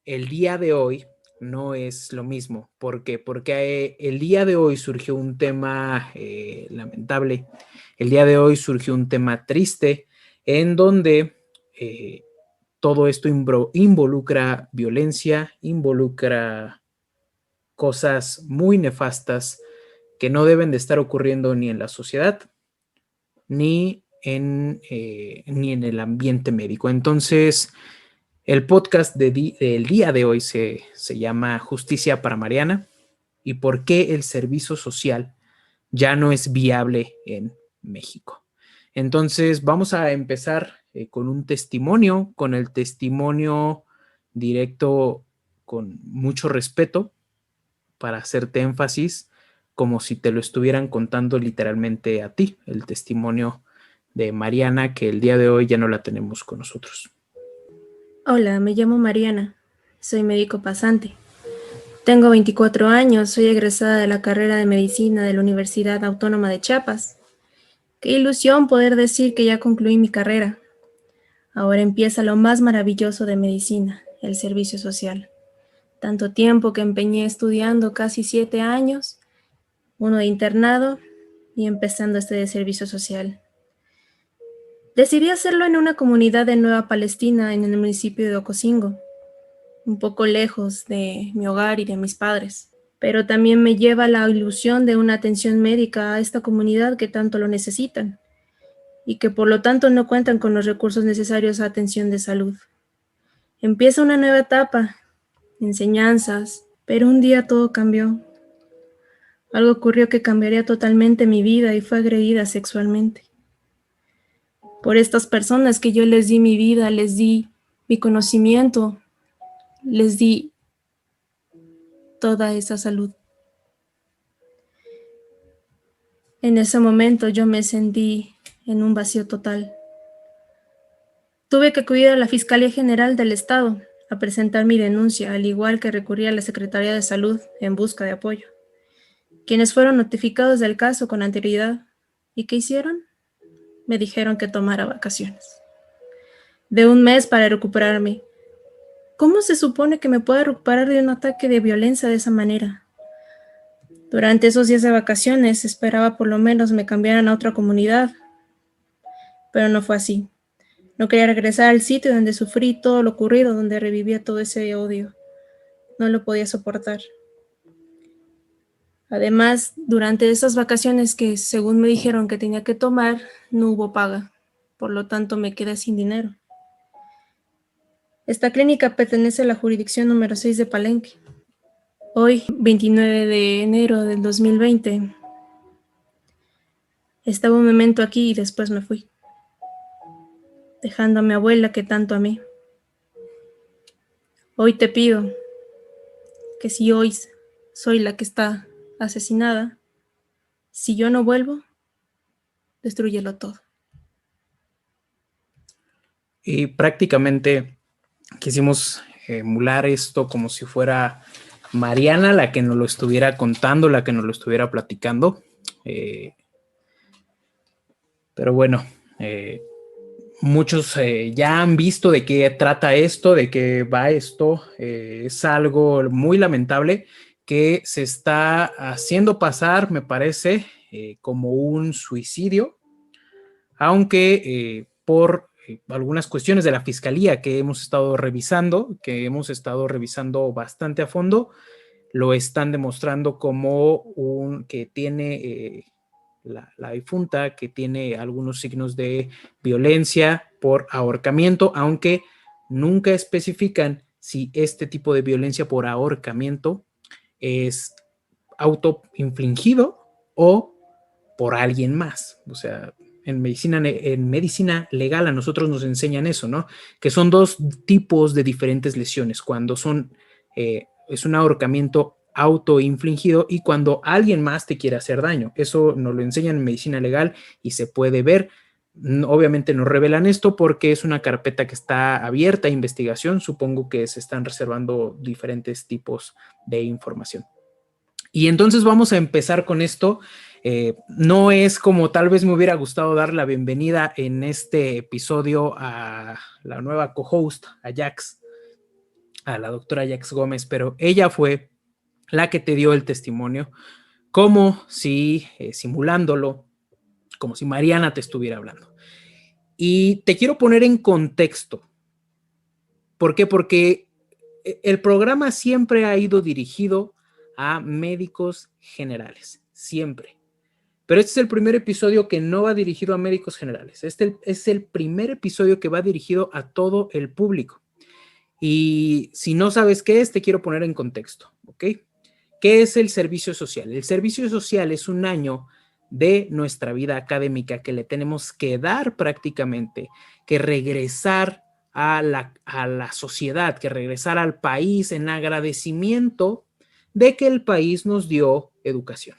el día de hoy no es lo mismo. ¿Por qué? Porque el día de hoy surgió un tema lamentable. El día de hoy surgió un tema triste en donde todo esto involucra violencia, involucra cosas muy nefastas que no deben de estar ocurriendo ni en la sociedad ni en el ambiente médico. Entonces, el podcast del día de hoy se llama Justicia para Mariana y por qué el servicio social ya no es viable en México. Entonces, vamos a empezar con un testimonio, con el testimonio directo con mucho respeto para hacerte énfasis, como si te lo estuvieran contando literalmente a ti, el testimonio de Mariana, que el día de hoy ya no la tenemos con nosotros. Hola, me llamo Mariana, soy médico pasante. Tengo 24 años, soy egresada de la carrera de medicina de la Universidad Autónoma de Chiapas. Qué ilusión poder decir que ya concluí mi carrera. Ahora empieza lo más maravilloso de medicina, el servicio social. Tanto tiempo que empeñé estudiando, casi 7 años, uno de internado y empezando este de servicio social. Decidí hacerlo en una comunidad de Nueva Palestina en el municipio de Ocosingo, un poco lejos de mi hogar y de mis padres, pero también me lleva la ilusión de una atención médica a esta comunidad que tanto lo necesitan y que por lo tanto no cuentan con los recursos necesarios a atención de salud. Empieza una nueva etapa, enseñanzas, pero un día todo cambió. Algo ocurrió que cambiaría totalmente mi vida y fue agredida sexualmente. Por estas personas que yo les di mi vida, les di mi conocimiento, les di toda esa salud. En ese momento yo me sentí en un vacío total. Tuve que acudir a la Fiscalía General del Estado a presentar mi denuncia, al igual que recurrí a la Secretaría de Salud en busca de apoyo, quienes fueron notificados del caso con anterioridad. ¿Y qué hicieron? Me dijeron que tomara vacaciones de un mes para recuperarme. ¿Cómo se supone que me pueda recuperar de un ataque de violencia de esa manera? Durante esos días de vacaciones esperaba por lo menos me cambiaran a otra comunidad, pero no fue así. No quería regresar al sitio donde sufrí todo lo ocurrido, donde revivía todo ese odio. No lo podía soportar. Además, durante esas vacaciones que según me dijeron que tenía que tomar, no hubo paga. Por lo tanto, me quedé sin dinero. Esta clínica pertenece a la jurisdicción número 6 de Palenque. Hoy, 29 de enero del 2020, estaba un momento aquí y después me fui, dejando a mi abuela que tanto amé. Hoy te pido que si hoy soy la que está asesinada, si yo no vuelvo, destrúyelo todo. Y prácticamente quisimos emular esto como si fuera Mariana la que nos lo estuviera contando, la que nos lo estuviera platicando. Pero bueno, muchos ya han visto de qué trata esto, de qué va esto. Es algo muy lamentable que se está haciendo pasar, me parece, como un suicidio, aunque por algunas cuestiones de la fiscalía que hemos estado revisando bastante a fondo, lo están demostrando como que tiene la difunta, que tiene algunos signos de violencia por ahorcamiento, aunque nunca especifican si este tipo de violencia por ahorcamiento es autoinfligido o por alguien más. O sea, en medicina legal a nosotros nos enseñan eso, ¿no? Que son dos tipos de diferentes lesiones, cuando es un ahorcamiento autoinfligido y cuando alguien más te quiere hacer daño. Eso nos lo enseñan en medicina legal y se puede ver. Obviamente nos revelan esto porque es una carpeta que está abierta a investigación. Supongo que se están reservando diferentes tipos de información. Y entonces vamos a empezar con esto. No es como tal vez me hubiera gustado dar la bienvenida en este episodio a la nueva co-host, a Jax. a la doctora Jax Gómez, pero ella fue la que te dio el testimonio, como si simulándolo, como si Mariana te estuviera hablando. Y te quiero poner en contexto. ¿Por qué? Porque el programa siempre ha ido dirigido a médicos generales, siempre. Pero este es el primer episodio que no va dirigido a médicos generales. Este es el primer episodio que va dirigido a todo el público. Y si no sabes qué es, te quiero poner en contexto, ¿ok? ¿Qué es el servicio social? El servicio social es un año de nuestra vida académica que le tenemos que dar prácticamente, que regresar a la sociedad, que regresar al país en agradecimiento de que el país nos dio educación.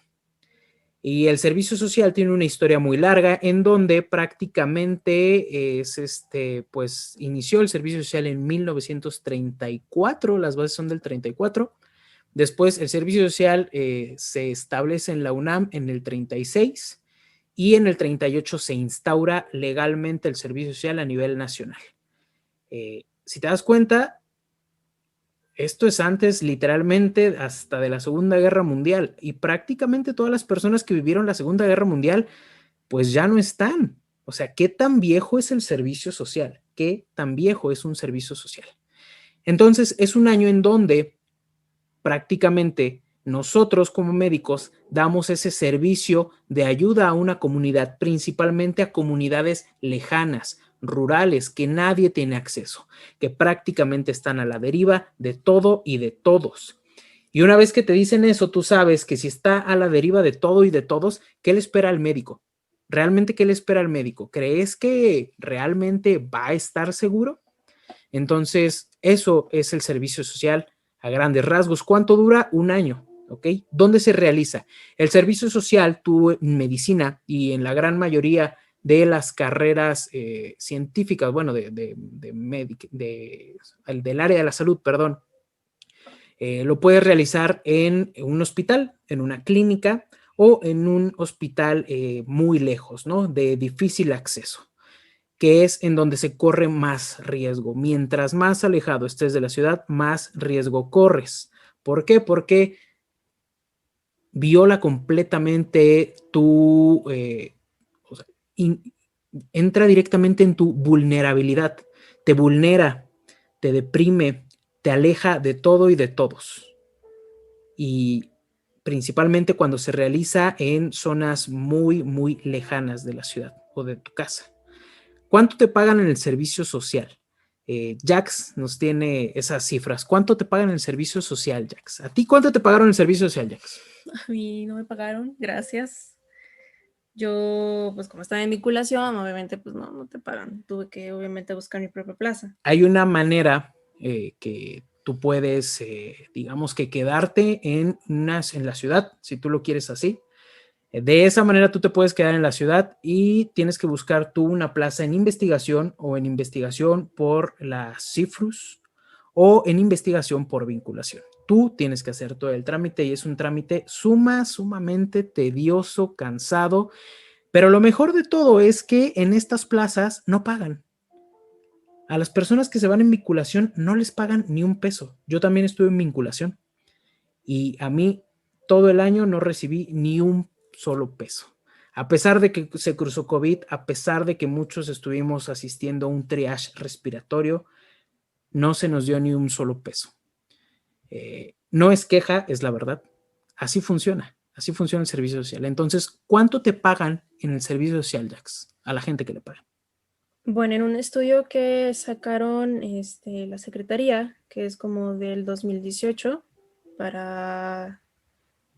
Y el servicio social tiene una historia muy larga en donde prácticamente pues inició el servicio social en 1934, las bases son del 34. Después el servicio social se establece en la UNAM en el 36 y en el 38 se instaura legalmente el servicio social a nivel nacional. Si te das cuenta, esto es antes literalmente hasta de la Segunda Guerra Mundial y prácticamente todas las personas que vivieron la Segunda Guerra Mundial pues ya no están. O sea, ¿qué tan viejo es el servicio social? ¿Qué tan viejo es un servicio social? Entonces, es un año en donde prácticamente nosotros como médicos damos ese servicio de ayuda a una comunidad, principalmente a comunidades lejanas, rurales, que nadie tiene acceso, que prácticamente están a la deriva de todo y de todos. Y una vez que te dicen eso, tú sabes que si está a la deriva de todo y de todos, ¿qué le espera al médico? ¿Realmente qué le espera al médico? ¿Crees que realmente va a estar seguro? Entonces, eso es el servicio social a grandes rasgos. ¿Cuánto dura? Un año, ¿ok? ¿Dónde se realiza? El servicio social, tú en medicina y en la gran mayoría de las carreras científicas, bueno, del área de la salud, perdón, lo puedes realizar en un hospital, en una clínica o en un hospital muy lejos, ¿no? De difícil acceso, que es en donde se corre más riesgo. Mientras más alejado estés de la ciudad, más riesgo corres. ¿Por qué? Porque viola completamente o sea, entra directamente en tu vulnerabilidad, te vulnera, te deprime, te aleja de todo y de todos. Y principalmente cuando se realiza en zonas muy, muy lejanas de la ciudad o de tu casa. ¿Cuánto te pagan en el servicio social? Jax nos tiene esas cifras. ¿Cuánto te pagan en el servicio social, Jax? ¿A ti cuánto te pagaron en el servicio social, Jax? A mí no me pagaron, gracias. Yo, pues como estaba en vinculación, obviamente, pues no te pagan. Tuve que, obviamente, buscar mi propia plaza. Hay una manera que tú puedes, digamos que quedarte en la ciudad, si tú lo quieres así. De esa manera tú te puedes quedar en la ciudad y tienes que buscar tú una plaza en investigación o en investigación por la CIFRUS o en investigación por vinculación. Tú tienes que hacer todo el trámite y es un trámite sumamente tedioso, cansado, pero lo mejor de todo es que en estas plazas no pagan. A las personas que se van en vinculación no les pagan ni un peso. Yo también estuve en vinculación y a mí todo el año no recibí ni un solo peso. A pesar de que se cruzó COVID, a pesar de que muchos estuvimos asistiendo a un triage respiratorio, no se nos dio ni un solo peso. No es queja, es la verdad. Así funciona el servicio social. Entonces, ¿cuánto te pagan en el servicio social, Jax? A la gente que le pagan. Bueno, en un estudio que sacaron la Secretaría, que es como del 2018, para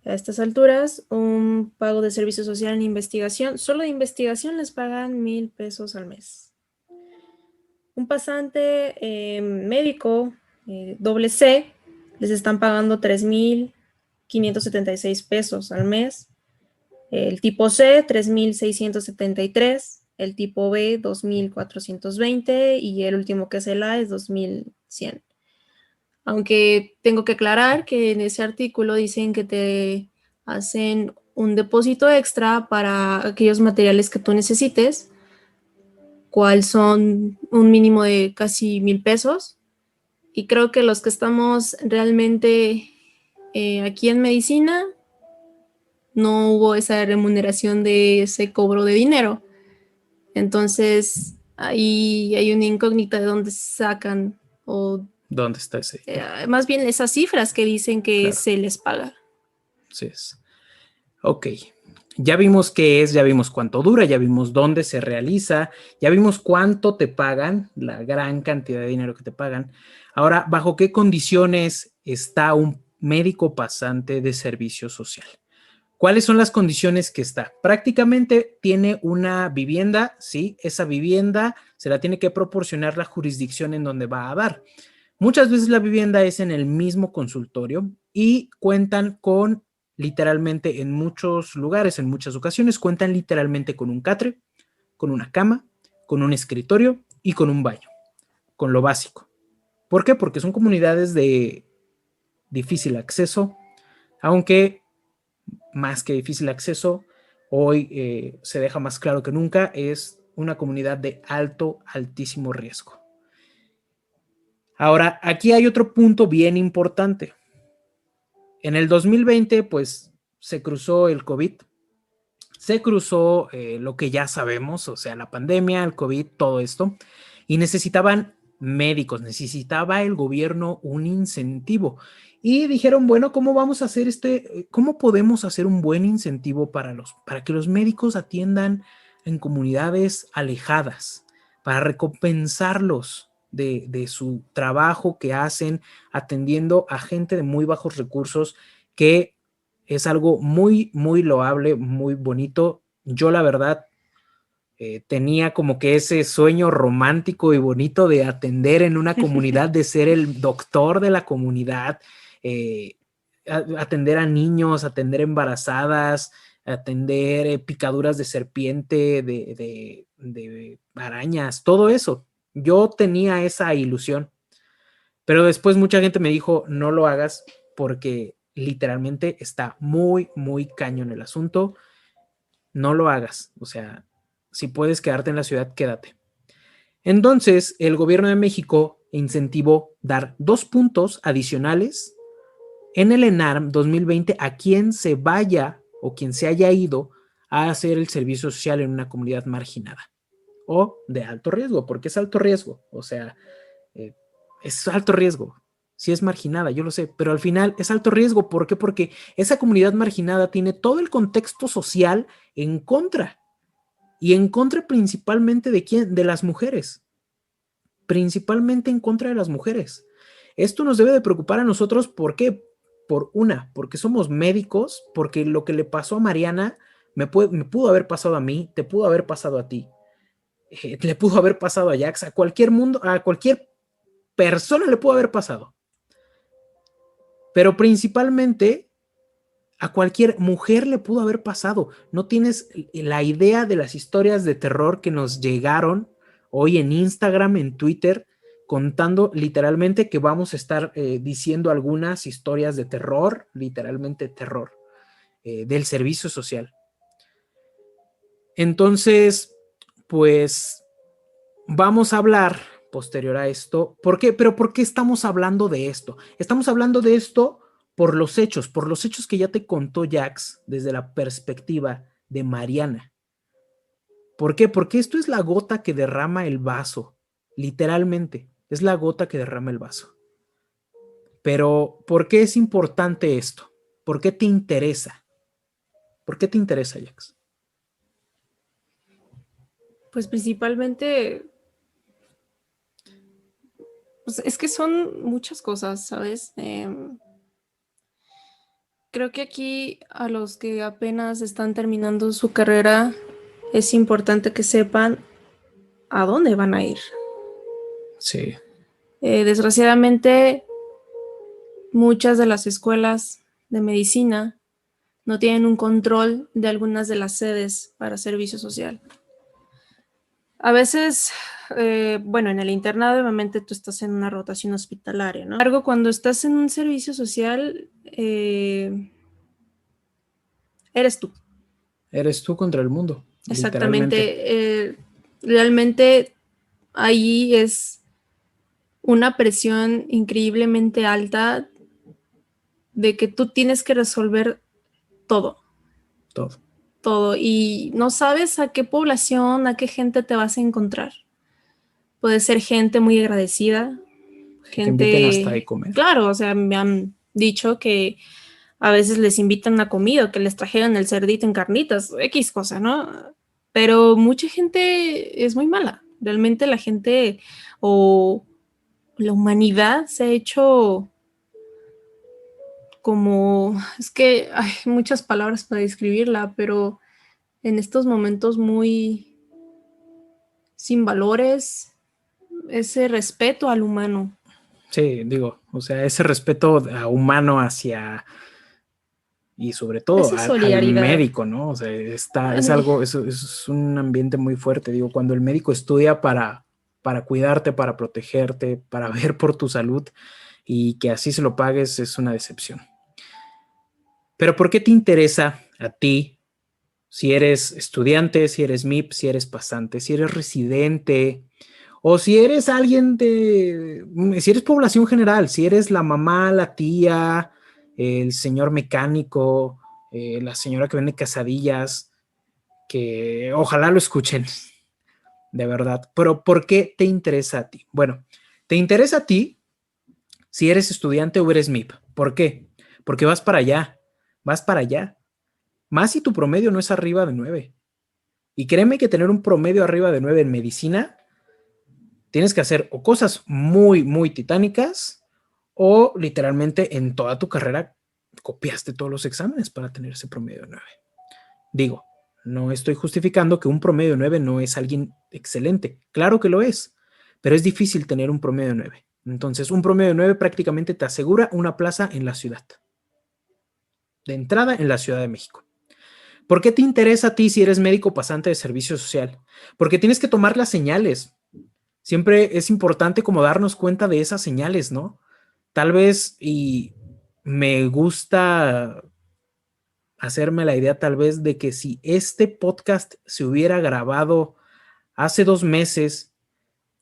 a estas alturas, un pago de servicio social en investigación, solo de investigación les pagan 1,000 pesos al mes. Un pasante médico doble C les están pagando 3,576 pesos al mes. El tipo C, 3,673. El tipo B, 2,420. Y el último que es el A es 2,100. Aunque tengo que aclarar que en ese artículo dicen que te hacen un depósito extra para aquellos materiales que tú necesites, cual son un mínimo de casi 1,000 pesos. Y creo que los que estamos realmente aquí en medicina, no hubo esa remuneración de ese cobro de dinero. Entonces, ahí hay una incógnita de dónde sacan, o ¿Dónde está ese dinero? más bien esas cifras que dicen que Claro, se les paga. así es. Ok, ya vimos qué es, ya vimos cuánto dura, ya vimos dónde se realiza, ya vimos cuánto te pagan, la gran cantidad de dinero que te pagan. Ahora, ¿bajo qué condiciones está un médico pasante de servicio social? ¿Cuáles son las condiciones que está? Prácticamente tiene una vivienda, sí, esa vivienda se la tiene que proporcionar la jurisdicción en donde va a dar. Muchas veces la vivienda es en el mismo consultorio y cuentan con literalmente en muchos lugares, en muchas ocasiones, cuentan literalmente con un catre, con una cama, con un escritorio y con un baño, con lo básico. ¿Por qué? Porque son comunidades de difícil acceso, aunque más que difícil acceso, hoy se deja más claro que nunca, es una comunidad de alto, altísimo riesgo. Ahora, aquí hay otro punto bien importante. En el 2020, pues, se cruzó el COVID, se cruzó lo que ya sabemos, o sea, la pandemia, el COVID, todo esto, y necesitaban médicos, necesitaba el gobierno un incentivo. Y dijeron, bueno, ¿cómo vamos a hacer cómo podemos hacer un buen incentivo para que los médicos atiendan en comunidades alejadas, para recompensarlos de su trabajo que hacen atendiendo a gente de muy bajos recursos, que es algo muy, muy loable, muy bonito. Yo la verdad tenía como que ese sueño romántico y bonito de atender en una comunidad, de ser el doctor de la comunidad, atender a niños, atender embarazadas, atender picaduras de serpiente, de arañas, todo eso. Yo tenía esa ilusión, pero después mucha gente me dijo, no lo hagas porque literalmente está muy, muy cañón el asunto. No lo hagas. O sea, si puedes quedarte en la ciudad, quédate. Entonces, el gobierno de México incentivó dar 2 puntos adicionales en el ENARM 2020 a quien se vaya o quien se haya ido a hacer el servicio social en una comunidad marginada o de alto riesgo, porque es alto riesgo. O sea, eh, es alto riesgo. Sí es marginada, yo lo sé, pero al final es alto riesgo. ¿Por qué? Porque esa comunidad marginada tiene todo el contexto social en contra, y en contra principalmente de quién, de las mujeres, principalmente en contra de las mujeres. Esto nos debe de preocupar a nosotros. ¿Por qué? Porque somos médicos, porque lo que le pasó a Mariana me pudo haber pasado a mí, te pudo haber pasado a ti, le pudo haber pasado a Jax, a cualquier persona le pudo haber pasado, pero principalmente a cualquier mujer le pudo haber pasado. No tienes la idea de las historias de terror que nos llegaron hoy en Instagram, en Twitter, contando literalmente que vamos a estar diciendo algunas historias de terror, literalmente terror, del servicio social. Entonces, pues vamos a hablar posterior a esto. ¿Por qué? Pero ¿por qué estamos hablando de esto? Estamos hablando de esto por los hechos que ya te contó Jax desde la perspectiva de Mariana. ¿Por qué? Porque esto es la gota que derrama el vaso, literalmente, es la gota que derrama el vaso. Pero ¿por qué es importante esto? ¿Por qué te interesa? ¿Por qué te interesa, Jax? Pues principalmente, pues es que son muchas cosas, ¿sabes? Creo que aquí a los que apenas están terminando su carrera es importante que sepan a dónde van a ir. Sí. Desgraciadamente, muchas de las escuelas de medicina no tienen un control de algunas de las sedes para servicio social. A veces, bueno, en el internado obviamente tú estás en una rotación hospitalaria, ¿no? Sin embargo, cuando estás en un servicio social, eres tú. Eres tú contra el mundo, literalmente. Exactamente. Realmente ahí es una presión increíblemente alta de que tú tienes que resolver todo, Todo. todo, y no sabes a qué población, a qué gente te vas a encontrar. Puede ser gente muy agradecida, Que te inviten hasta de gente, comer. claro, o sea, me han dicho que a veces les invitan a comida, que les trajeron el cerdito en carnitas, X cosa, ¿no? Pero mucha gente es muy mala. Realmente la gente o la humanidad se ha hecho como, es que hay muchas palabras para describirla, pero en estos momentos muy sin valores, ese respeto al humano. Sí, digo, o sea, ese respeto humano hacia, y sobre todo Esa al solidaridad. médico, ¿no? O sea, es Ay, algo, eso es un ambiente muy fuerte. Digo, cuando el médico estudia para cuidarte, para protegerte, para ver por tu salud y que así se lo pagues, es una decepción. Pero ¿por qué te interesa a ti si eres estudiante, si eres MIP, si eres pasante, si eres residente, o si eres alguien si eres población general, si eres la mamá, la tía, el señor mecánico, la señora que vende quesadillas, que ojalá lo escuchen, de verdad. Pero ¿por qué te interesa a ti? Bueno, te interesa a ti si eres estudiante o eres MIP. ¿Por qué? Porque vas para allá. Más si tu promedio no es arriba de 9. Y créeme que tener un promedio arriba de 9 en medicina, tienes que hacer o cosas muy, muy titánicas o literalmente en toda tu carrera copiaste todos los exámenes para tener ese promedio de 9. Digo, no estoy justificando que un promedio de 9 no es alguien excelente. Claro que lo es, pero es difícil tener un promedio de 9. Entonces, un promedio de 9 prácticamente te asegura una plaza en la ciudad. De entrada en la Ciudad de México. ¿Por qué te interesa a ti si eres médico pasante de servicio social? Porque tienes que tomar las señales. Siempre es importante como darnos cuenta de esas señales, ¿no? Tal vez, y me gusta hacerme la idea tal vez de que si este podcast se hubiera grabado hace 2 meses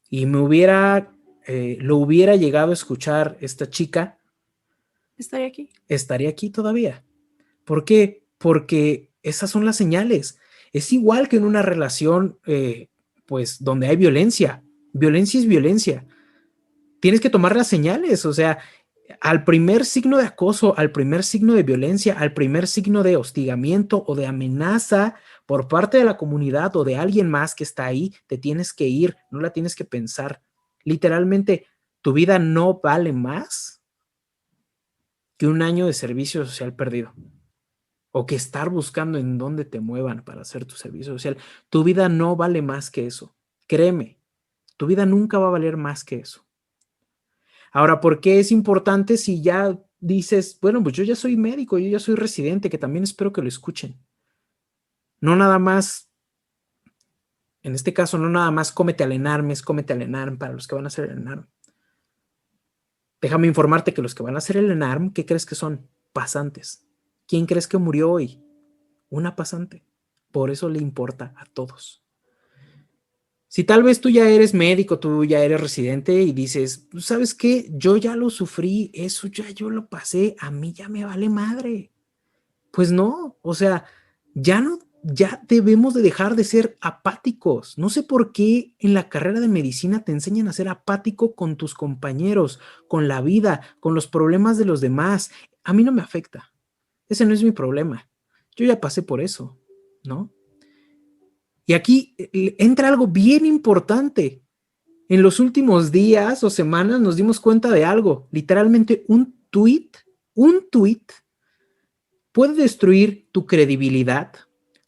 y lo hubiera llegado a escuchar esta chica, estoy aquí. estaría aquí todavía. ¿Por qué? Porque esas son las señales. Es igual que en una relación, pues, donde hay violencia. Violencia es violencia. Tienes que tomar las señales, o sea, al primer signo de acoso, al primer signo de violencia, al primer signo de hostigamiento o de amenaza por parte de la comunidad o de alguien más que está ahí, te tienes que ir, no la tienes que pensar. Literalmente, tu vida no vale más que un año de servicio social perdido o que estar buscando en dónde te muevan para hacer tu servicio social. Tu vida no vale más que eso. Créeme, tu vida nunca va a valer más que eso. Ahora, ¿por qué es importante si ya dices, bueno, pues yo ya soy médico, yo ya soy residente, que también espero que lo escuchen? No nada más, en este caso, no nada más cómete al ENARM, es cómete al ENARM para los que van a hacer el ENARM. Déjame informarte que los que van a hacer el ENARM, ¿qué crees que son? Pasantes. ¿Quién crees que murió hoy? Una pasante. Por eso le importa a todos. Si tal vez tú ya eres médico, tú ya eres residente y dices, ¿sabes qué? Yo ya lo sufrí, eso ya yo lo pasé, a mí ya me vale madre. Pues no, o sea, ya debemos de dejar de ser apáticos. No sé por qué en la carrera de medicina te enseñan a ser apático con tus compañeros, con la vida, con los problemas de los demás. A mí no me afecta. Ese no es mi problema. Yo ya pasé por eso, ¿no? Y aquí entra algo bien importante. En los últimos días o semanas nos dimos cuenta de algo. Literalmente un tweet puede destruir tu credibilidad,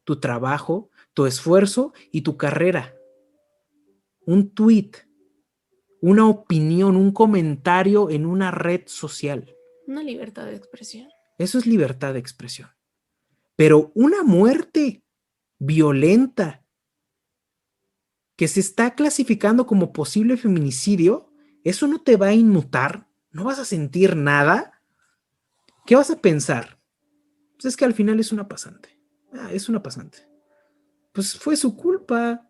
tu trabajo, tu esfuerzo y tu carrera. Un tweet, una opinión, un comentario en una red social. Una libertad de expresión. Eso es libertad de expresión. Pero una muerte violenta que se está clasificando como posible feminicidio, eso no te va a inmutar, no vas a sentir nada. ¿Qué vas a pensar? Pues es que al final es una pasante. Es una pasante. Pues fue su culpa,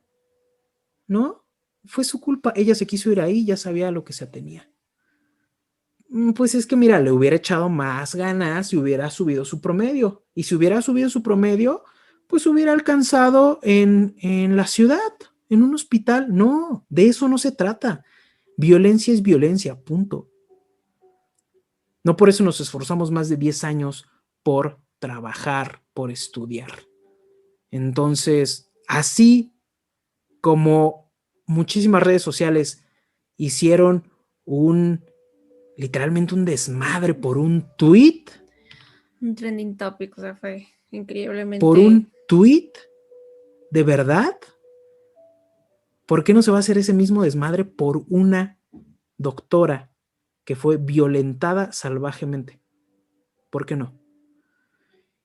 ¿no? fue su culpa. Ella se quiso ir ahí, ya sabía a lo que se atenía. Pues es que mira, le hubiera echado más ganas y hubiera subido su promedio. Y si hubiera subido su promedio, pues hubiera alcanzado en la ciudad, en un hospital. No, de eso no se trata. Violencia es violencia, punto. No por eso nos esforzamos más de 10 años por trabajar, por estudiar. Entonces, así como muchísimas redes sociales hicieron literalmente un desmadre por un tweet. Un trending topic, o sea, fue increíblemente. Por un tweet, ¿de verdad? ¿Por qué no se va a hacer ese mismo desmadre por una doctora que fue violentada salvajemente? ¿Por qué no?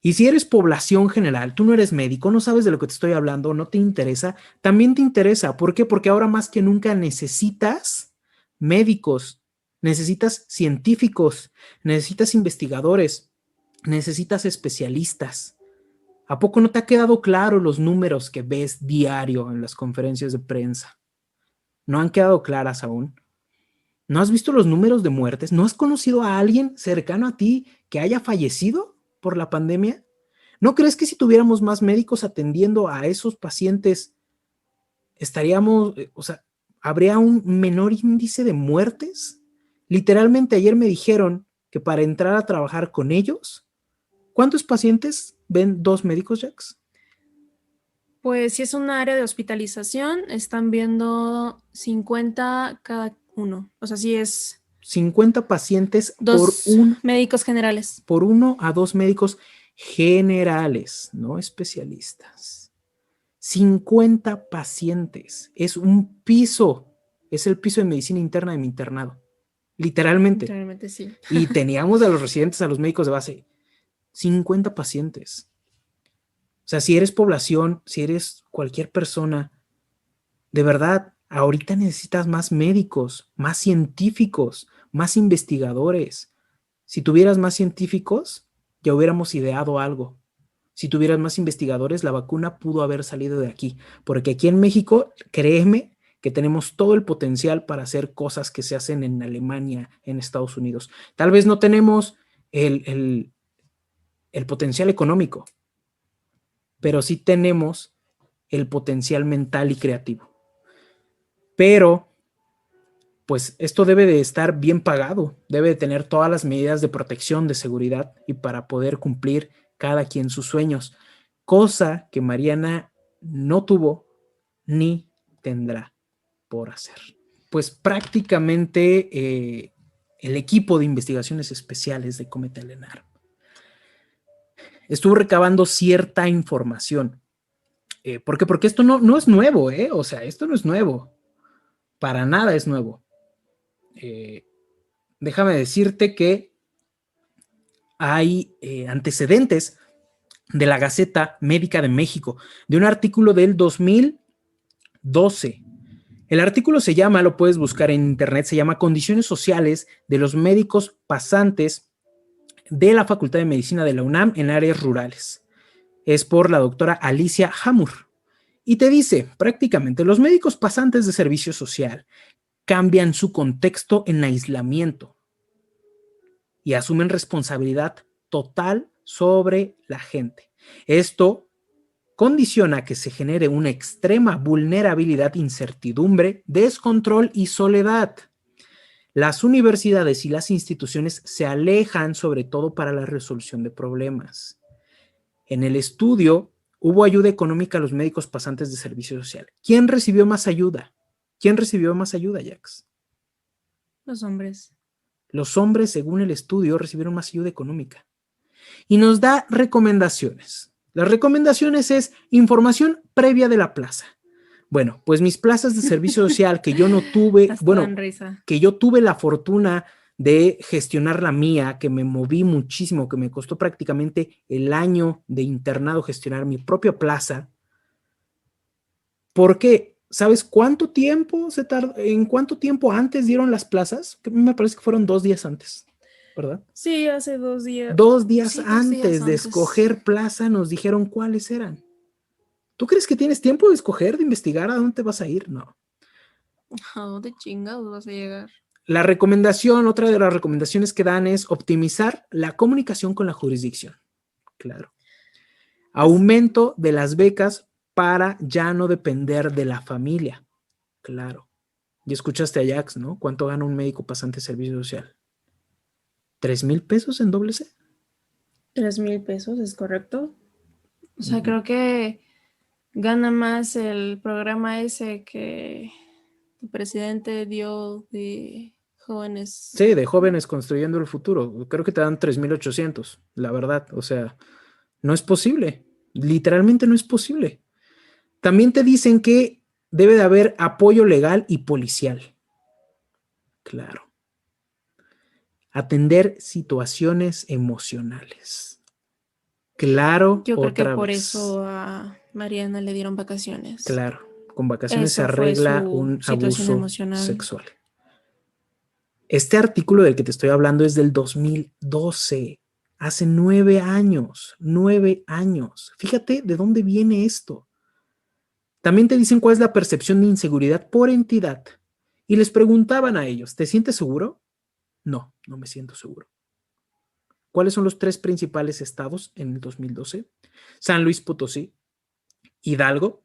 Y si eres población general, tú no eres médico, no sabes de lo que te estoy hablando, no te interesa, también te interesa. ¿Por qué? Porque ahora más que nunca necesitas médicos, necesitas científicos, necesitas investigadores, necesitas especialistas. ¿A poco no te ha quedado claro los números que ves diario en las conferencias de prensa? ¿No han quedado claras aún? ¿No has visto los números de muertes? ¿No has conocido a alguien cercano a ti que haya fallecido por la pandemia? ¿No crees que si tuviéramos más médicos atendiendo a esos pacientes, habría un menor índice de muertes? Literalmente ayer me dijeron que para entrar a trabajar con ellos, ¿cuántos pacientes ven 2 médicos, Jax? Pues si es un área de hospitalización, están viendo 50 cada uno. O sea, si es 50 pacientes 2 médicos generales. Por 1 a 2 médicos generales, no especialistas. 50 pacientes. Es un piso. Es el piso de medicina interna de mi internado. Literalmente. Literalmente sí. Y teníamos a los residentes, a los médicos de base. 50 pacientes. O sea, si eres población, si eres cualquier persona, de verdad, ahorita necesitas más médicos, más científicos, más investigadores. Si tuvieras más científicos, ya hubiéramos ideado algo. Si tuvieras más investigadores, la vacuna pudo haber salido de aquí. Porque aquí en México, créeme que tenemos todo el potencial para hacer cosas que se hacen en Alemania, en Estados Unidos. Tal vez no tenemos el potencial económico, pero sí tenemos el potencial mental y creativo. Pero, pues esto debe de estar bien pagado, debe de tener todas las medidas de protección, de seguridad y para poder cumplir cada quien sus sueños, cosa que Mariana no tuvo ni tendrá por hacer. Pues prácticamente el equipo de investigaciones especiales de Cometa Elenar estuvo recabando cierta información. ¿Por qué? Porque esto no es nuevo, o sea, esto no es nuevo. Para nada es nuevo. Déjame decirte que hay antecedentes de la Gaceta Médica de México, de un artículo del 2012. El artículo se llama, lo puedes buscar en internet, se llama Condiciones sociales de los médicos pasantes de la Facultad de Medicina de la UNAM en áreas rurales. Es por la doctora Alicia Hamur. Y te dice, prácticamente, los médicos pasantes de servicio social cambian su contexto en aislamiento y asumen responsabilidad total sobre la gente. Esto condiciona que se genere una extrema vulnerabilidad, incertidumbre, descontrol y soledad. Las universidades y las instituciones se alejan sobre todo para la resolución de problemas. En el estudio hubo ayuda económica a los médicos pasantes de servicio social. ¿Quién recibió más ayuda? ¿Quién recibió más ayuda, Jax? Los hombres. Los hombres, según el estudio, recibieron más ayuda económica. Y nos da recomendaciones. Las recomendaciones es información previa de la plaza. Bueno, pues mis plazas de servicio social que yo no tuve, que yo tuve la fortuna de gestionar la mía, que me moví muchísimo, que me costó prácticamente el año de internado gestionar mi propia plaza. ¿Por qué? ¿Sabes cuánto tiempo se tardó? ¿En cuánto tiempo antes dieron las plazas? Que me parece que fueron 2 días antes, ¿verdad? Sí, hace 2 días. 2 días antes de escoger plaza nos dijeron cuáles eran. ¿Tú crees que tienes tiempo de escoger, de investigar a dónde te vas a ir? No. ¿De chingados vas a llegar? La recomendación, otra de las recomendaciones que dan es optimizar la comunicación con la jurisdicción. Claro. Aumento de las becas para ya no depender de la familia. Claro. Y escuchaste a Jax, ¿no? ¿Cuánto gana un médico pasante de servicio social? ¿3,000 pesos en doble C? 3,000 pesos, ¿es correcto? O sea, creo que gana más el programa ese que el presidente dio de jóvenes. Sí, de jóvenes construyendo el futuro. Creo que te dan 3,800, la verdad. O sea, no es posible. Literalmente no es posible. También te dicen que debe de haber apoyo legal y policial. Claro. Atender situaciones emocionales. Claro, Yo creo que otra por vez. eso a Mariana le dieron vacaciones. Claro, con vacaciones se Eso fue arregla su un situación abuso emocional. sexual. Este artículo del que te estoy hablando es del 2012, hace 9 años, 9 años. Fíjate de dónde viene esto. También te dicen cuál es la percepción de inseguridad por entidad. Y les preguntaban a ellos, ¿te sientes seguro? No, no me siento seguro. ¿Cuáles son los 3 principales estados en el 2012? San Luis Potosí, Hidalgo,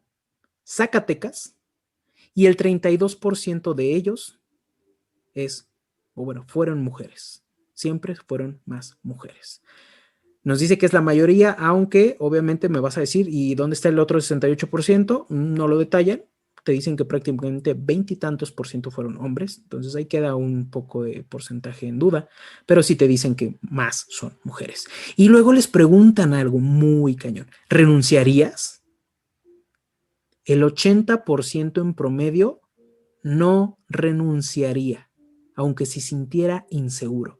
Zacatecas, y el 32% de ellos fueron mujeres. Siempre fueron más mujeres. Nos dice que es la mayoría, aunque obviamente me vas a decir, ¿y dónde está el otro 68%? No lo detallan. Te dicen que prácticamente 20 y tantos por ciento fueron hombres. Entonces ahí queda un poco de porcentaje en duda, pero sí te dicen que más son mujeres. Y luego les preguntan algo muy cañón. ¿Renunciarías? El 80% en promedio no renunciaría, aunque se sintiera inseguro.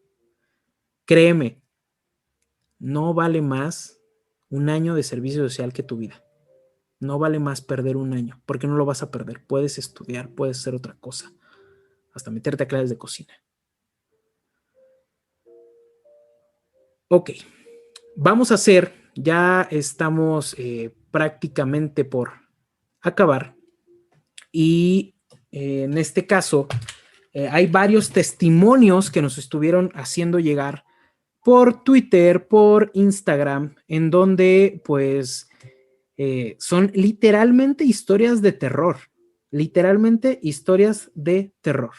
Créeme, no vale más un año de servicio social que tu vida. No vale más perder un año, porque no lo vas a perder. Puedes estudiar, puedes hacer otra cosa, hasta meterte a clases de cocina. Ok, vamos a hacer, ya estamos prácticamente por acabar, y en este caso hay varios testimonios que nos estuvieron haciendo llegar por Twitter, por Instagram, en donde pues son literalmente historias de terror, literalmente historias de terror.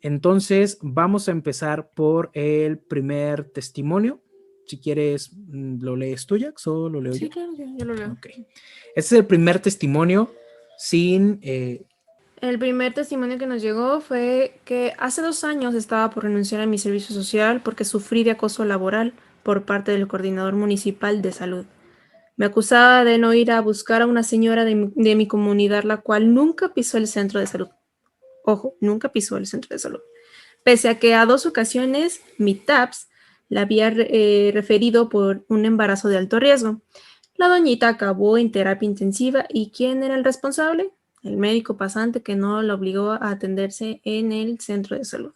Entonces vamos a empezar por el primer testimonio. Si quieres, ¿lo lees tú, Jax, o lo leo yo? Sí, claro, yo lo leo. Okay. Este es el primer testimonio sin... El primer testimonio que nos llegó fue que hace 2 años estaba por renunciar a mi servicio social porque sufrí de acoso laboral por parte del coordinador municipal de salud. Me acusaba de no ir a buscar a una señora de mi comunidad, la cual nunca pisó el centro de salud. Ojo, nunca pisó el centro de salud. Pese a que a 2 ocasiones mi TAPS la había referido por un embarazo de alto riesgo. La doñita acabó en terapia intensiva y ¿quién era el responsable? El médico pasante que no la obligó a atenderse en el centro de salud.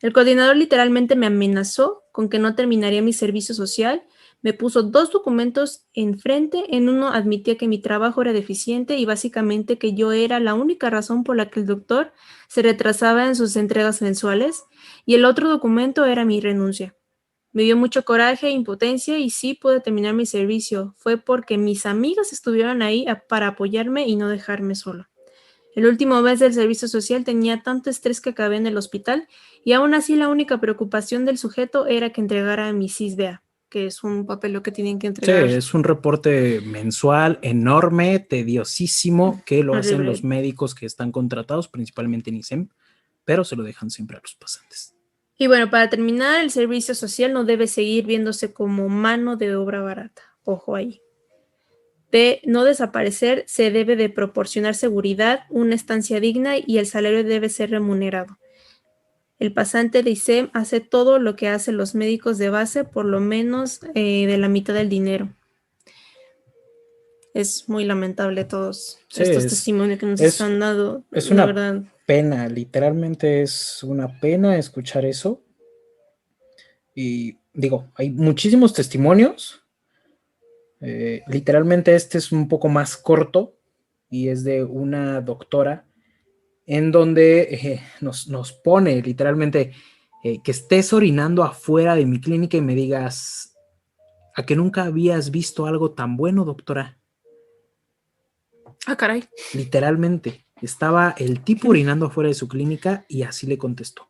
El coordinador literalmente me amenazó con que no terminaría mi servicio social. Me puso 2 documentos enfrente. En uno admitía que mi trabajo era deficiente y básicamente que yo era la única razón por la que el doctor se retrasaba en sus entregas mensuales. Y el otro documento era mi renuncia. Me dio mucho coraje e impotencia y sí pude terminar mi servicio. Fue porque mis amigas estuvieron ahí para apoyarme y no dejarme solo. El último mes del servicio social tenía tanto estrés que acabé en el hospital y aún así la única preocupación del sujeto era que entregara mi CISBEA, que es un papel que tienen que entregar. Sí, es un reporte mensual enorme, tediosísimo, que lo hacen los médicos que están contratados, principalmente en ISEM, pero se lo dejan siempre a los pasantes. Y bueno, para terminar, el servicio social no debe seguir viéndose como mano de obra barata. Ojo ahí. De no desaparecer, se debe de proporcionar seguridad, una estancia digna y el salario debe ser remunerado. El pasante de ISEM hace todo lo que hacen los médicos de base, por lo menos de la mitad del dinero. Es muy lamentable todos estos testimonios que nos están dando. Es una pena, literalmente es una pena escuchar eso. Y digo, hay muchísimos testimonios. Literalmente este es un poco más corto y es de una doctora en donde nos pone literalmente que estés orinando afuera de mi clínica y me digas, ¿a que nunca habías visto algo tan bueno, doctora? Ah, caray. Literalmente, estaba el tipo orinando afuera de su clínica y así le contestó.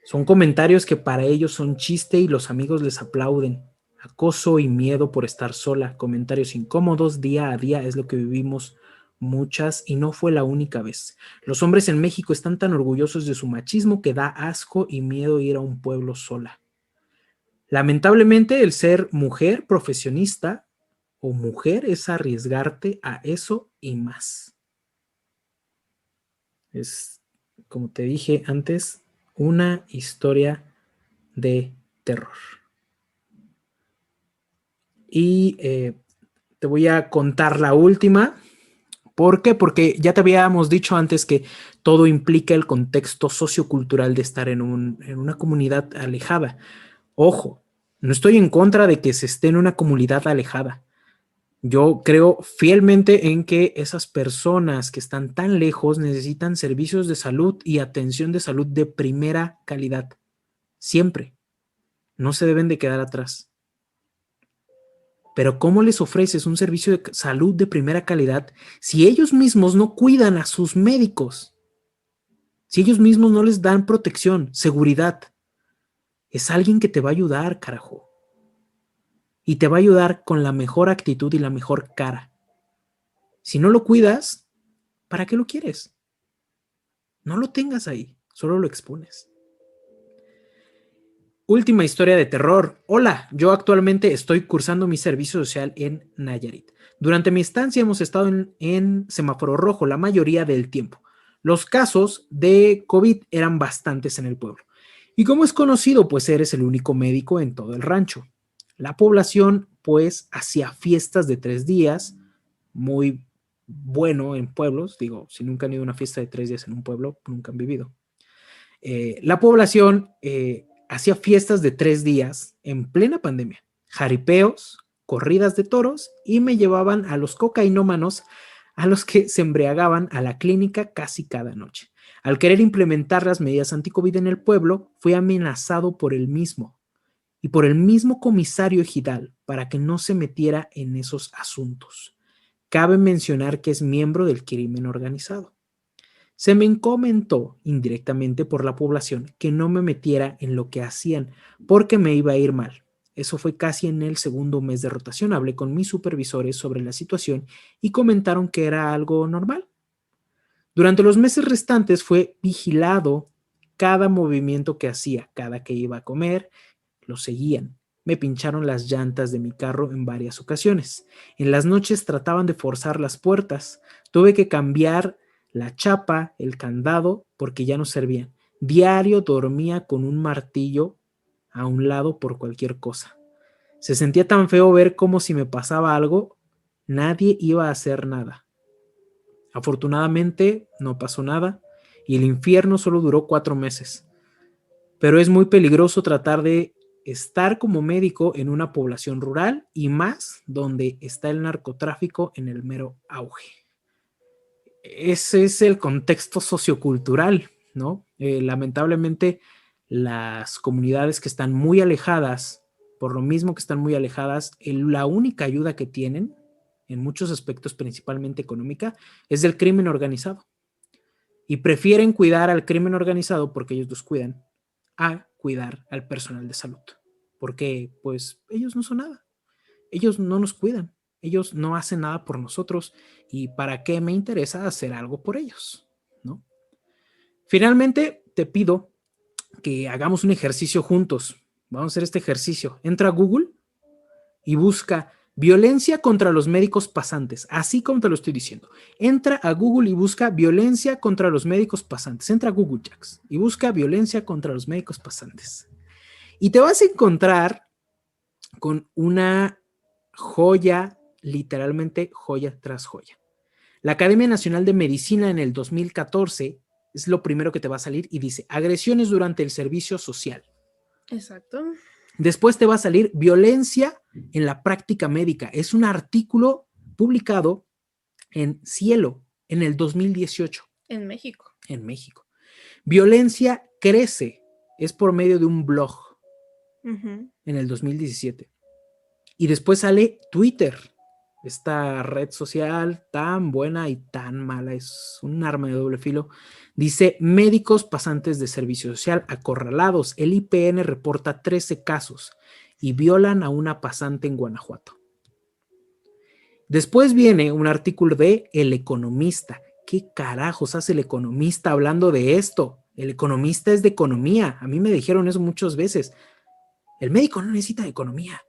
Son comentarios que para ellos son chiste y los amigos les aplauden. Acoso y miedo por estar sola, comentarios incómodos día a día es lo que vivimos muchas y no fue la única vez. Los hombres en México están tan orgullosos de su machismo que da asco y miedo ir a un pueblo sola. Lamentablemente, el ser mujer profesionista o mujer es arriesgarte a eso y más. Es, como te dije antes, una historia de terror. Y te voy a contar la última. ¿Por qué? Porque ya te habíamos dicho antes que todo implica el contexto sociocultural de estar en una comunidad alejada. Ojo, no estoy en contra de que se esté en una comunidad alejada. Yo creo fielmente en que esas personas que están tan lejos necesitan servicios de salud y atención de salud de primera calidad. Siempre. No se deben de quedar atrás. Pero ¿cómo les ofreces un servicio de salud de primera calidad si ellos mismos no cuidan a sus médicos? Si ellos mismos no les dan protección, seguridad. Es alguien que te va a ayudar, carajo. Y te va a ayudar con la mejor actitud y la mejor cara. Si no lo cuidas, ¿para qué lo quieres? No lo tengas ahí, solo lo expones. Última historia de terror. Hola, yo actualmente estoy cursando mi servicio social en Nayarit. Durante mi estancia hemos estado en semáforo rojo la mayoría del tiempo. Los casos de COVID eran bastantes en el pueblo. Y como es conocido, pues eres el único médico en todo el rancho. La población, pues, hacía fiestas de 3 días, muy bueno en pueblos. Digo, si nunca han ido a una fiesta de 3 días en un pueblo, nunca han vivido. La población hacía fiestas de 3 días en plena pandemia, jaripeos, corridas de toros y me llevaban a los cocainómanos a los que se embriagaban a la clínica casi cada noche. Al querer implementar las medidas anti-COVID en el pueblo, fui amenazado por el mismo y por el mismo comisario ejidal para que no se metiera en esos asuntos. Cabe mencionar que es miembro del crimen organizado. Se me comentó indirectamente por la población que no me metiera en lo que hacían porque me iba a ir mal. Eso fue casi en el segundo mes de rotación. Hablé con mis supervisores sobre la situación y comentaron que era algo normal. Durante los meses restantes fue vigilado cada movimiento que hacía, cada que iba a comer, lo seguían. Me pincharon las llantas de mi carro en varias ocasiones. En las noches trataban de forzar las puertas. Tuve que cambiar la chapa, el candado, porque ya no servían. Diario dormía con un martillo a un lado por cualquier cosa. Se sentía tan feo ver como si me pasaba algo, nadie iba a hacer nada. Afortunadamente no pasó nada y el infierno solo duró 4 meses. Pero es muy peligroso tratar de estar como médico en una población rural y más donde está el narcotráfico en el mero auge. Ese es el contexto sociocultural, ¿no? Lamentablemente, las comunidades que están muy alejadas, por lo mismo que están muy alejadas, la única ayuda que tienen, en muchos aspectos, principalmente económica, es del crimen organizado. Y prefieren cuidar al crimen organizado porque ellos los cuidan a cuidar al personal de salud. Porque, pues, ellos no son nada. Ellos no nos cuidan. Ellos no hacen nada por nosotros. ¿Y para qué me interesa hacer algo por ellos? ¿No? Finalmente, te pido que hagamos un ejercicio juntos. Vamos a hacer este ejercicio. Entra a Google y busca violencia contra los médicos pasantes, así como te lo estoy diciendo. Entra a Google y busca violencia contra los médicos pasantes. Entra a Google, Jax, y busca violencia contra los médicos pasantes. Y te vas a encontrar con una joya, literalmente joya tras joya. La Academia Nacional de Medicina en el 2014 es lo primero que te va a salir y dice agresiones durante el servicio social. Exacto. Después te va a salir violencia en la práctica médica. Es un artículo publicado en Cielo. en el 2018. En México. En México. Violencia crece, es por medio de un blog en el 2017. Y después sale Twitter, esta red social tan buena y tan mala, es un arma de doble filo. Dice, médicos pasantes de servicio social acorralados. El IPN reporta 13 casos y violan a una pasante en Guanajuato. Después viene un artículo de El Economista. ¿Qué carajos hace El Economista hablando de esto? El Economista es de economía. A mí me dijeron eso muchas veces. El médico no necesita economía.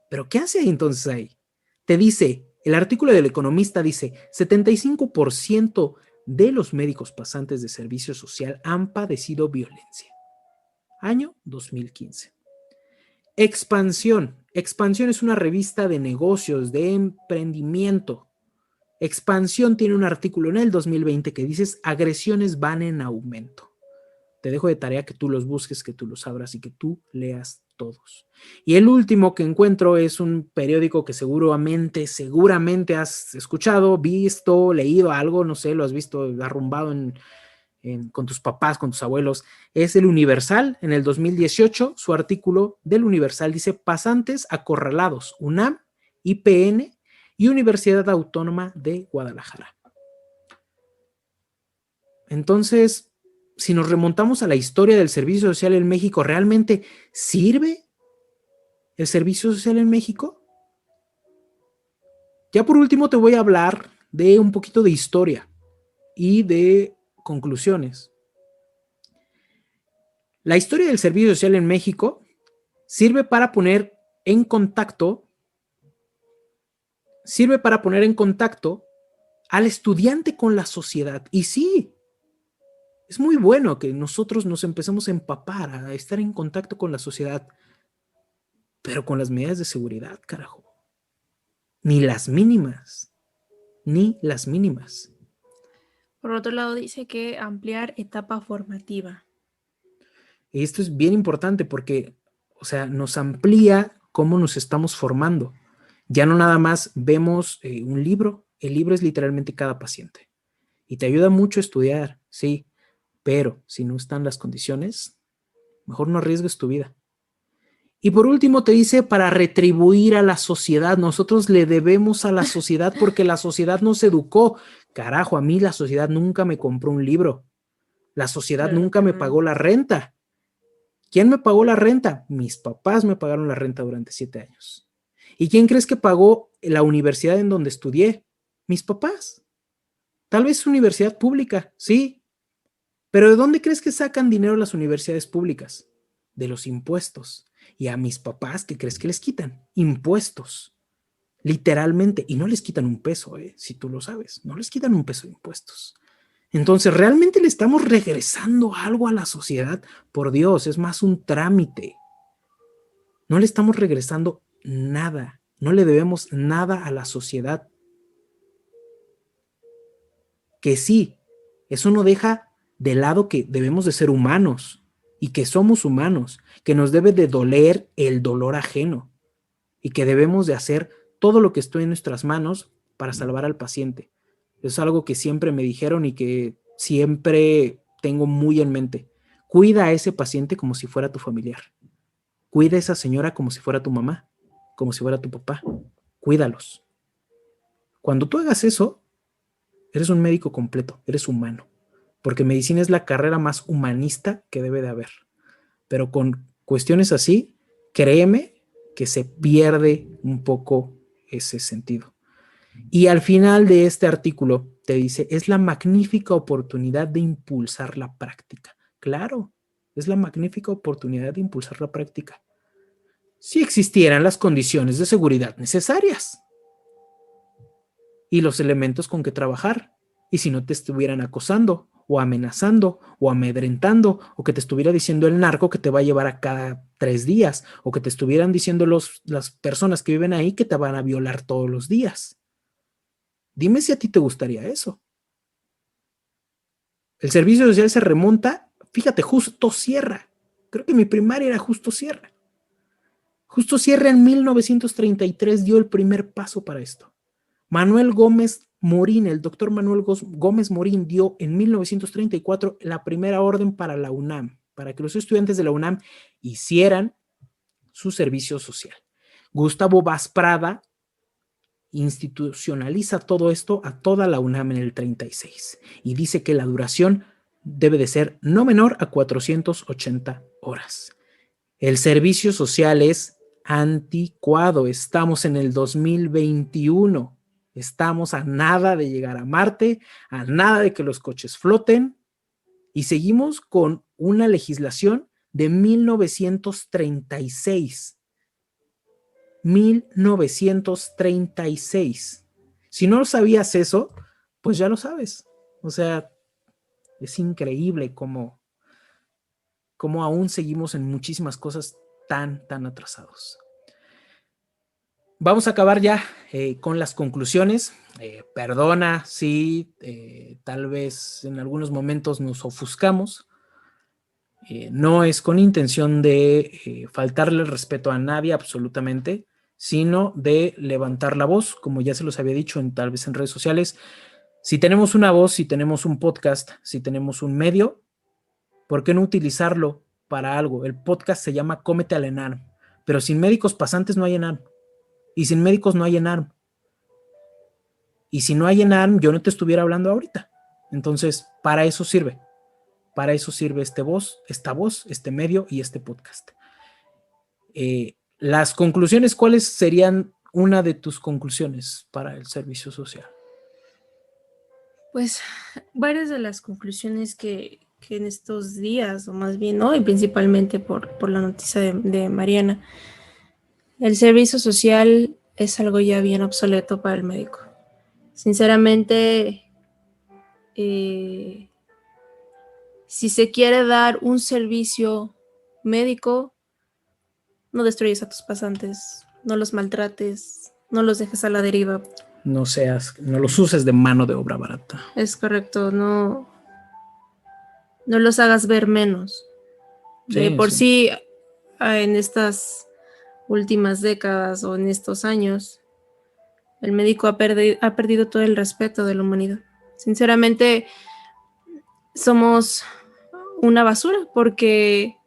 ¿Pero qué hace entonces ahí? Te dice, el artículo del Economista dice, 75% de los médicos pasantes de servicio social han padecido violencia. Año 2015. Expansión. Expansión es una revista de negocios, de emprendimiento. Expansión tiene un artículo en el 2020 que dice, agresiones van en aumento. Te dejo de tarea que tú los busques, que tú los abras y que tú leas todos. Y el último que encuentro es un periódico que seguramente has escuchado, visto, leído algo, no sé, lo has visto arrumbado con tus papás, con tus abuelos. Es el Universal. En el 2018, su artículo del Universal dice, pasantes acorralados, UNAM, IPN y Universidad Autónoma de Guadalajara. Entonces, si nos remontamos a la historia del servicio social en México, ¿realmente sirve el servicio social en México? Ya por último te voy a hablar de un poquito de historia y de conclusiones. La historia del servicio social en México sirve para poner en contacto al estudiante con la sociedad. Y sí, es muy bueno que nosotros nos empecemos a empapar, a estar en contacto con la sociedad, pero con las medidas de seguridad, carajo. Ni las mínimas. Por otro lado, dice que ampliar etapa formativa. Y esto es bien importante porque, nos amplía cómo nos estamos formando. Ya no nada más vemos un libro. El libro es literalmente cada paciente. Y te ayuda mucho a estudiar, sí, pero si no están las condiciones, mejor no arriesgues tu vida. Y por último te dice para retribuir a la sociedad. Nosotros le debemos a la sociedad porque la sociedad nos educó. Carajo, a mí la sociedad nunca me compró un libro. La sociedad nunca me pagó la renta. ¿Quién me pagó la renta? Mis papás me pagaron la renta durante 7 años. ¿Y quién crees que pagó la universidad en donde estudié? Mis papás. Tal vez universidad pública, sí. Pero ¿de dónde crees que sacan dinero las universidades públicas? De los impuestos. Y a mis papás, ¿qué crees que les quitan? Impuestos. Literalmente. Y no les quitan un peso, si tú lo sabes. No les quitan un peso de impuestos. Entonces, ¿realmente le estamos regresando algo a la sociedad? Por Dios, es más un trámite. No le estamos regresando nada. No le debemos nada a la sociedad. Que sí, eso no deja de lado que debemos de ser humanos y que somos humanos, que nos debe de doler el dolor ajeno y que debemos de hacer todo lo que esté en nuestras manos para salvar al paciente. Es algo que siempre me dijeron y que siempre tengo muy en mente. Cuida a ese paciente como si fuera tu familiar. Cuida a esa señora como si fuera tu mamá, como si fuera tu papá. Cuídalos. Cuando tú hagas eso, eres un médico completo, eres humano. Porque medicina es la carrera más humanista que debe de haber. Pero con cuestiones así, créeme que se pierde un poco ese sentido. Y al final de este artículo te dice, es la magnífica oportunidad de impulsar la práctica. Claro, es la magnífica oportunidad de impulsar la práctica. Si existieran las condiciones de seguridad necesarias y los elementos con que trabajar, y si no te estuvieran acosando o amenazando o amedrentando, o que te estuviera diciendo el narco que te va a llevar a cada 3 días, o que te estuvieran diciendo las personas que viven ahí que te van a violar todos los días. Dime si a ti te gustaría eso. El servicio social se remonta, fíjate, Justo Sierra. Creo que mi primaria era Justo Sierra. Justo Sierra en 1933 dio el primer paso para esto. Manuel Gómez Morín, el doctor Manuel Gómez Morín, dio en 1934 la primera orden para la UNAM, para que los estudiantes de la UNAM hicieran su servicio social. Gustavo Vaz Prada institucionaliza todo esto a toda la UNAM en el 36 y dice que la duración debe de ser no menor a 480 horas. El servicio social es anticuado. Estamos en el 2021. Estamos a nada de llegar a Marte, a nada de que los coches floten y seguimos con una legislación de 1936. 1936. Si no sabías eso, pues ya lo sabes. O sea, es increíble cómo aún seguimos en muchísimas cosas tan atrasados. Vamos a acabar ya con las conclusiones. Perdona si tal vez en algunos momentos nos ofuscamos. No es con intención de faltarle el respeto a nadie absolutamente, sino de levantar la voz, como ya se los había dicho tal vez en redes sociales. Si tenemos una voz, si tenemos un podcast, si tenemos un medio, ¿por qué no utilizarlo para algo? El podcast se llama Cómete al ENARM, pero sin médicos pasantes no hay ENARM, y sin médicos no hay ENARM, y si no hay ENARM yo no te estuviera hablando ahorita. Entonces, para eso sirve esta voz, este medio y este podcast. Las conclusiones, ¿cuáles serían una de tus conclusiones para el servicio social? Pues varias de las conclusiones que en estos días, o más bien hoy, principalmente por la noticia de Mariana, el servicio social es algo ya bien obsoleto para el médico. Sinceramente, si se quiere dar un servicio médico, no destruyes a tus pasantes, no los maltrates, no los dejes a la deriva. No los uses de mano de obra barata. Es correcto, no los hagas ver menos. De por sí, en estas últimas décadas o en estos años, el médico ha perdido todo el respeto de la humanidad. Sinceramente, somos una basura porque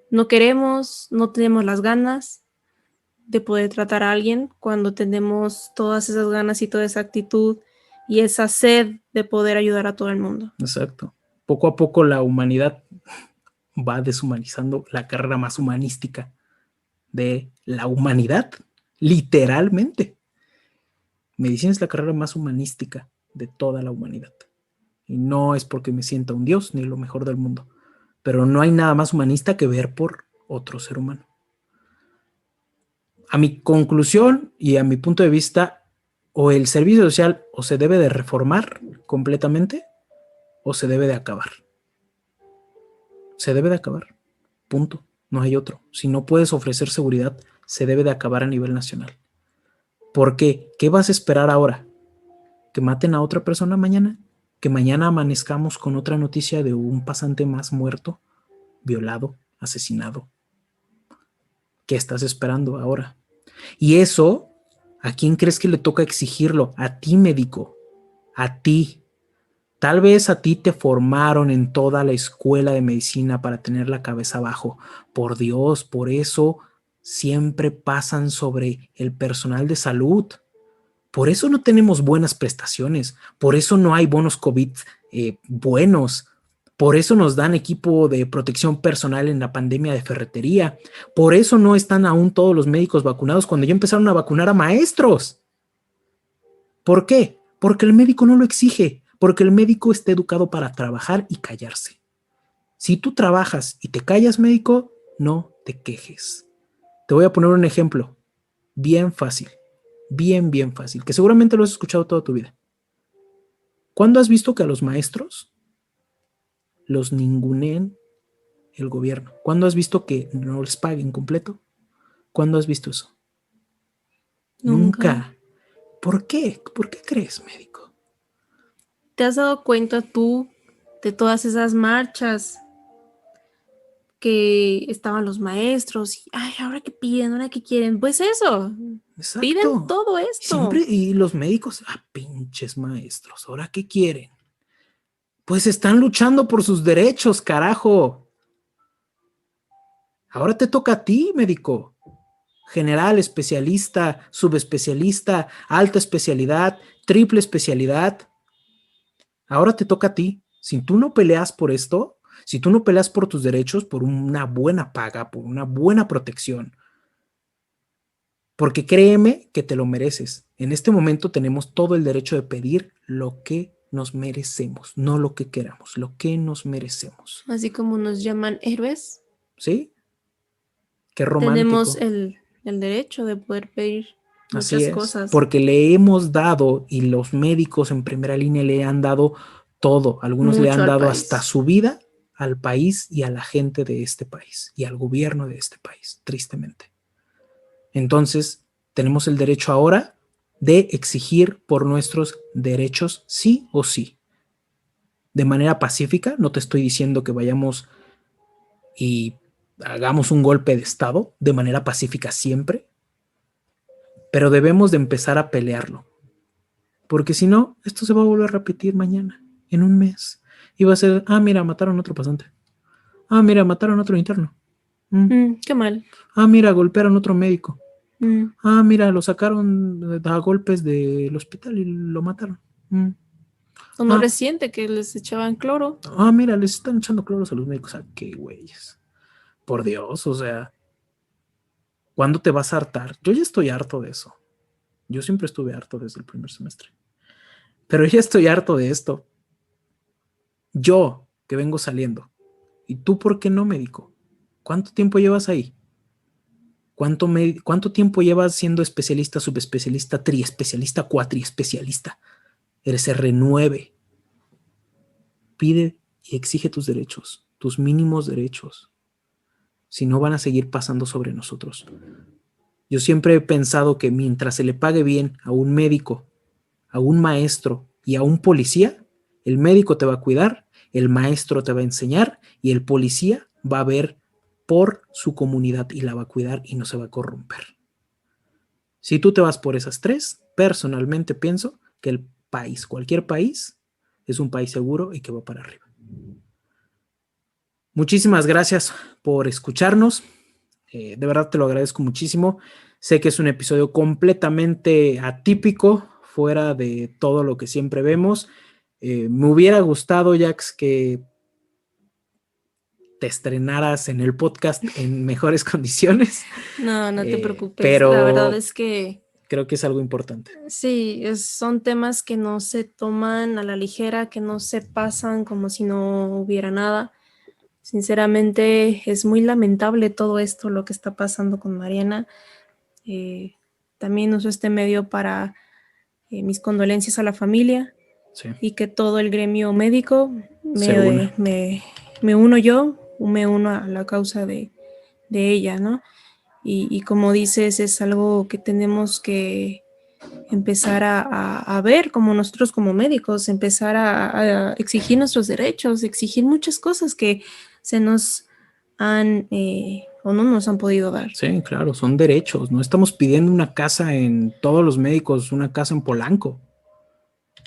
no queremos, no tenemos las ganas de poder tratar a alguien cuando tenemos todas esas ganas y toda esa actitud y esa sed de poder ayudar a todo el mundo. Exacto. Poco a poco la humanidad va deshumanizando la carrera más humanística de la humanidad, literalmente. Medicina es la carrera más humanística de toda la humanidad. Y no es porque me sienta un dios ni lo mejor del mundo, pero no hay nada más humanista que ver por otro ser humano. A mi conclusión y a mi punto de vista, o el servicio social o se debe de reformar completamente o se debe de acabar. Se debe de acabar. Punto. No hay otro. Si no puedes ofrecer seguridad, se debe de acabar a nivel nacional. ¿Por qué? ¿Qué vas a esperar ahora? ¿Que maten a otra persona mañana? ¿Que mañana amanezcamos con otra noticia de un pasante más muerto, violado, asesinado? ¿Qué estás esperando ahora? Y eso, ¿a quién crees que le toca exigirlo? A ti, médico. A ti. Tal vez a ti te formaron en toda la escuela de medicina para tener la cabeza abajo. Por Dios, por eso siempre pasan sobre el personal de salud. Por eso no tenemos buenas prestaciones. Por eso no hay bonos COVID buenos. Por eso nos dan equipo de protección personal en la pandemia de ferretería. Por eso no están aún todos los médicos vacunados cuando ya empezaron a vacunar a maestros. ¿Por qué? Porque el médico no lo exige. Porque el médico está educado para trabajar y callarse. Si tú trabajas y te callas, médico, no te quejes. Te voy a poner un ejemplo bien fácil, bien fácil, que seguramente lo has escuchado toda tu vida. ¿Cuándo has visto que a los maestros los ninguneen el gobierno? ¿Cuándo has visto que no les paguen completo? ¿Cuándo has visto eso? Nunca. ¿Por qué? ¿Por qué crees, médico? ¿Te has dado cuenta tú de todas esas marchas que estaban los maestros y, ay, ¿ahora qué piden? ¿Ahora qué quieren? Pues eso, Exacto. piden todo esto. Y los médicos, pinches maestros, ¿ahora qué quieren? Pues están luchando por sus derechos, carajo. Ahora te toca a ti, médico. General, especialista, subespecialista, alta especialidad, triple especialidad. Ahora te toca a ti. Si tú no peleas por esto, si tú no peleas por tus derechos, por una buena paga, por una buena protección, porque créeme que te lo mereces. En este momento tenemos todo el derecho de pedir lo que nos merecemos, no lo que queramos, lo que nos merecemos. Así como nos llaman héroes. ¿Sí? Qué romántico. Tenemos el derecho de poder pedir muchas cosas. Porque le hemos dado, y los médicos en primera línea le han dado todo. Algunos le han dado hasta su vida al país y a la gente de este país y al gobierno de este país, tristemente. Entonces, tenemos el derecho ahora de exigir por nuestros derechos sí o sí. De manera pacífica, no te estoy diciendo que vayamos y hagamos un golpe de estado, de manera pacífica siempre, pero debemos de empezar a pelearlo, porque si no, esto se va a volver a repetir mañana, en un mes, y va a ser, mira, mataron a otro pasante, mira, mataron a otro interno, qué mal, mira, golpearon a otro médico, mira, lo sacaron a golpes del hospital y lo mataron. O no reciente que les echaban cloro. Mira, les están echando cloros a los médicos. Qué güeyes. Por Dios, o sea, ¿cuándo te vas a hartar? Yo ya estoy harto de eso. Yo siempre estuve harto desde el primer semestre. Pero ya estoy harto de esto. Yo, que vengo saliendo. ¿Y tú por qué no, médico? ¿Cuánto tiempo llevas ahí? ¿Cuánto tiempo llevas siendo especialista, subespecialista, triespecialista, cuatriespecialista? Eres R9. Pide y exige tus derechos, tus mínimos derechos. Si no, van a seguir pasando sobre nosotros. Yo siempre he pensado que mientras se le pague bien a un médico, a un maestro y a un policía, el médico te va a cuidar, el maestro te va a enseñar y el policía va a ver por su comunidad y la va a cuidar y no se va a corromper. Si tú te vas por esas tres, personalmente pienso que el país, cualquier país, es un país seguro y que va para arriba. Muchísimas gracias por escucharnos. De verdad te lo agradezco muchísimo. Sé que es un episodio completamente atípico, fuera de todo lo que siempre vemos. Me hubiera gustado, Jax, que te estrenaras en el podcast en mejores condiciones. No te preocupes. Pero la verdad es que creo que es algo importante. Sí, son temas que no se toman a la ligera, que no se pasan como si no hubiera nada. Sinceramente, es muy lamentable todo esto, lo que está pasando con Mariana. También uso este medio para mis condolencias a la familia. Sí. Y que todo el gremio médico me uno a la causa de ella, ¿no? Y como dices, es algo que tenemos que empezar a ver como nosotros como médicos, empezar a exigir nuestros derechos, exigir muchas cosas que se nos han o no nos han podido dar. Sí, claro, son derechos. No estamos pidiendo una casa en todos los médicos, una casa en Polanco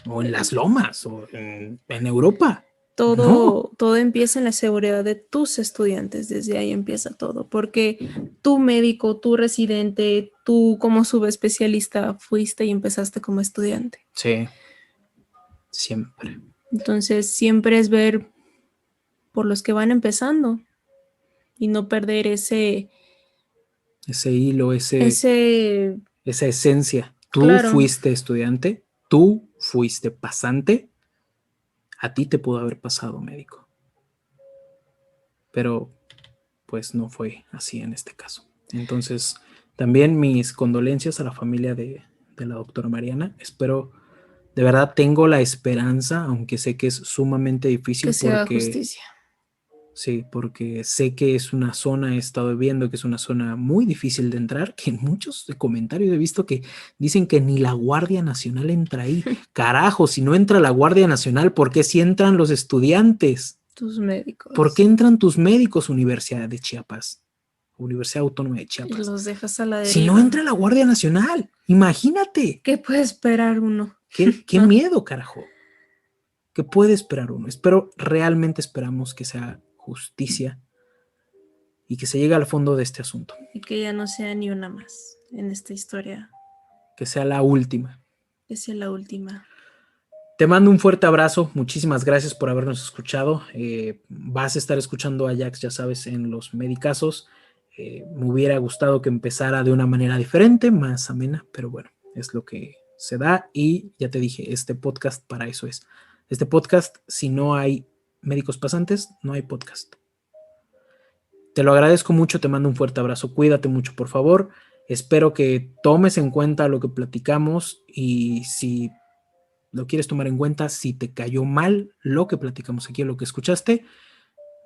o en Las Lomas o en Europa. Todo empieza en la seguridad de tus estudiantes, desde ahí empieza todo, porque tú médico, tú residente, tú como subespecialista fuiste y empezaste como estudiante. Sí, siempre. Entonces siempre es ver por los que van empezando y no perder ese hilo, esa esencia. Tú fuiste estudiante, tú fuiste pasante. A ti te pudo haber pasado, médico. Pero, pues, no fue así en este caso. Entonces, también mis condolencias a la familia de la doctora Mariana. Espero, de verdad, tengo la esperanza, aunque sé que es sumamente difícil. Que se haga justicia. Sí, porque sé que es una zona, he estado viendo que es una zona muy difícil de entrar, que en muchos comentarios he visto que dicen que ni la Guardia Nacional entra ahí. Carajo, si no entra la Guardia Nacional, ¿por qué si entran los estudiantes? Tus médicos. ¿Por qué entran tus médicos, Universidad de Chiapas? Universidad Autónoma de Y Chiapas. los dejas a la deriva. Si no entra la Guardia Nacional, imagínate. ¿Qué puede esperar uno? ¿Qué No. miedo, carajo? ¿Qué puede esperar uno? Realmente esperamos que sea justicia y que se llegue al fondo de este asunto. Y que ya no sea ni una más en esta historia. Que sea la última. Que sea la última. Te mando un fuerte abrazo. Muchísimas gracias por habernos escuchado. Vas a estar escuchando a Jax, ya sabes, en los Medicazos. Me hubiera gustado que empezara de una manera diferente, más amena, pero bueno, es lo que se da. Y ya te dije, este podcast para eso es. Este podcast, si no hay médicos pasantes, no hay podcast. Te lo agradezco mucho, te mando un fuerte abrazo. Cuídate mucho, por favor. Espero que tomes en cuenta lo que platicamos y si lo quieres tomar en cuenta, si te cayó mal lo que platicamos aquí, lo que escuchaste,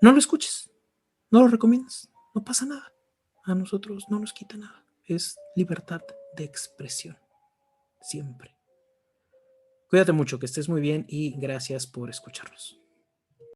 no lo escuches, no lo recomiendas, no pasa nada. A nosotros no nos quita nada. Es libertad de expresión, siempre. Cuídate mucho, que estés muy bien y gracias por escucharnos.